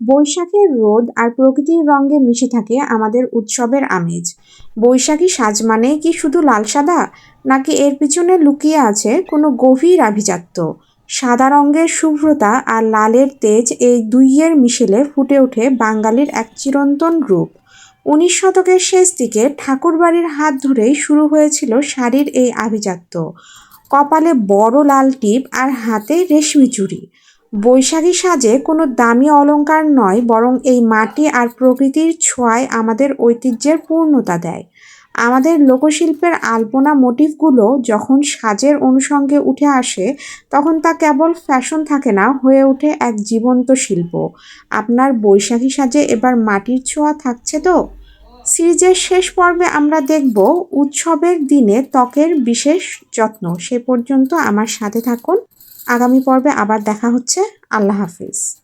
বৈশাখের রোদ আর প্রকৃতির রঙে মিশে থাকে আমাদের উৎসবের আমেজ। বৈশাখী সাজ মানে কি শুধু লাল সাদা, নাকি এর পিছনে লুকিয়ে আছে কোনো গভীর আভিজাত্য? সাদা রঙের শুভ্রতা আর লালের তেজ, এই দুইয়ের মিশেলে ফুটে ওঠে বাঙালির এক চিরন্তন রূপ। 19 শতকের শেষ দিকে ঠাকুরবাড়ির হাত ধরেই শুরু হয়েছিল শাড়ির এই আভিজাত্য। কপালে বড় লাল টিপ আর হাতে রেশমি চুড়ি। বৈশাখী সাজে কোনো দামি অলংকার নয়, বরং এই মাটি আর প্রকৃতির ছোঁয়ায় আমাদের ঐতিহ্যের পূর্ণতা দেয়। আমাদের লোকশিল্পের আলপনা মোটিফগুলো যখন সাজের অনুষঙ্গে উঠে আসে, তখন তা কেবল ফ্যাশন থাকে না, হয়ে ওঠে এক জীবন্ত শিল্প। আপনার বৈশাখী সাজে এবার মাটির ছোঁয়া থাকছে তো? সিরিজের শেষ পর্বে আমরা দেখব উৎসবের দিনে ত্বকের বিশেষ যত্ন। সে পর্যন্ত আমার সাথে থাকুন। আগামী পর্বে আবার দেখা হচ্ছে। আল্লাহ হাফিজ।